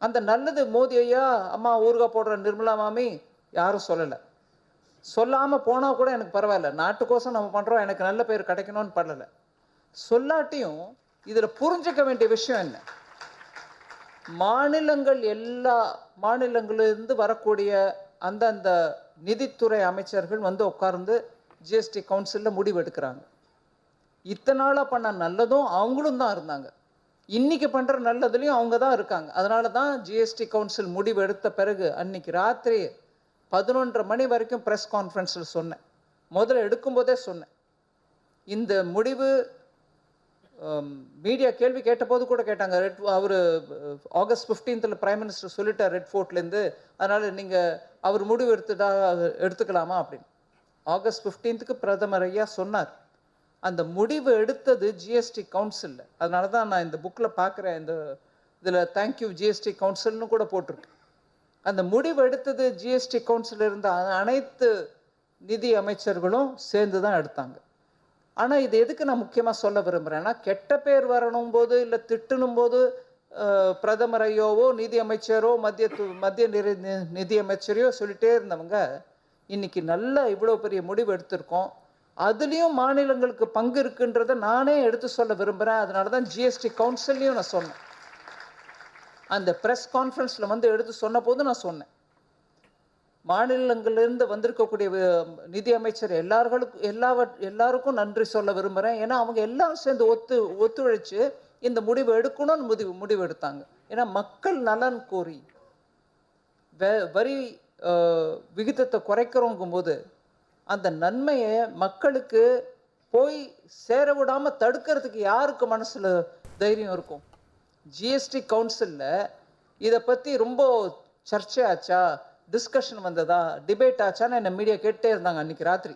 அந்த நல்லது மோடி ஐயா, அம்மா ஊறுகாய் போடுற நிர்மலா மாமி யாரும் சொல்லல. சொல்லாம போனா கூட எனக்கு பரவாயில்ல. நாட்டுக்கோசம் நம்ம பண்றோம். எனக்கு நல்ல பேர் கிடைக்கணும்னு பண்ணல. சொல்லாட்டியும் இதுல புரிஞ்சுக்க வேண்டிய விஷயம் என்ன? மாநிலங்கள் எல்லா மாநிலங்களிலிருந்து வரக்கூடிய அந்தந்த நிதித்துறை அமைச்சர்கள் வந்து உட்கார்ந்து ஜிஎஸ்டி கவுன்சிலில் முடிவு எடுக்கிறாங்க. இத்தனை நாளாக பண்ண நல்லதும் அவங்களும் தான் இருந்தாங்க. இன்னைக்கு பண்ணுற நல்லதுலேயும் அவங்க தான் இருக்காங்க. அதனால தான் ஜிஎஸ்டி கவுன்சில் முடிவு எடுத்த பிறகு அன்னைக்கு ராத்திரி 11:30 மணி வரைக்கும் ப்ரெஸ் கான்ஃபரன்ஸில் சொன்னேன். முதல்ல எடுக்கும்போதே சொன்னேன், இந்த முடிவு மீடியா கேள்வி கேட்டபோது கூட கேட்டாங்க. அவர் ஆகஸ்ட் 15th பிரைம் மினிஸ்டர் சொல்லிட்டார் ரெட் ஃபோர்ட்லேருந்து, அதனால் நீங்கள் அவர் முடிவு எடுத்துக்கலாமா அப்படின்னு. ஆகஸ்ட் 15க்கு பிரதமர் ஐயா சொன்னார். அந்த முடிவு எடுத்தது ஜிஎஸ்டி கவுன்சிலில். அதனால தான் நான் இந்த புக்கில் பார்க்குறேன், இந்த இதில் தேங்க்யூ ஜிஎஸ்டி கவுன்சில்னு கூட போட்டிருக்கு. அந்த முடிவு எடுத்தது ஜிஎஸ்டி கவுன்சில் இருந்த அனைத்து நிதி அமைச்சர்களும் சேர்ந்து தான் எடுத்தாங்க. ஆனால் இது எதுக்கு நான் முக்கியமாக சொல்ல விரும்புகிறேன்னா, கெட்ட பேர் வரணும் போது இல்லை திட்டணும் போது பிரதமர் ஐயோவோ நிதி அமைச்சரோ மத்திய நிதி அமைச்சரையோ சொல்லிட்டே இருந்தவங்க இன்னைக்கு நல்ல இவ்வளோ பெரிய முடிவு எடுத்திருக்கோம், அதுலேயும் மாநிலங்களுக்கு பங்கு இருக்குன்றதை நானே எடுத்து சொல்ல விரும்புகிறேன். அதனால தான் ஜிஎஸ்டி கவுன்சில்லையும் நான் சொன்னேன். அந்த ப்ரெஸ் கான்ஃபரன்ஸில் வந்து எடுத்து சொன்ன போது நான் சொன்னேன், மாநிலங்களிலிருந்து வந்திருக்கக்கூடிய நிதி அமைச்சர் எல்லாருக்கும் நன்றி சொல்ல விரும்புகிறேன். ஏன்னா அவங்க எல்லாரும் சேர்ந்து ஒத்துழைச்சு இந்த முடிவு எடுக்கணும்னு முடிவு எடுத்தாங்க. ஏன்னா மக்கள் நலன் கோரி வரி விகிதத்தை குறைக்கிறோங்கும் போது அந்த நன்மையை மக்களுக்கு போய் சேர விடாமல் தடுக்கிறதுக்கு யாருக்கு மனசில் தைரியம் இருக்கும்? ஜிஎஸ்டி கவுன்சிலில் இதை பற்றி ரொம்ப சர்ச்சை ஆச்சா, டிஸ்கஷன் வந்ததா, டிபேட் ஆச்சான்னு என்ன மீடியா கேட்டே இருந்தாங்க அன்னைக்கு ராத்திரி.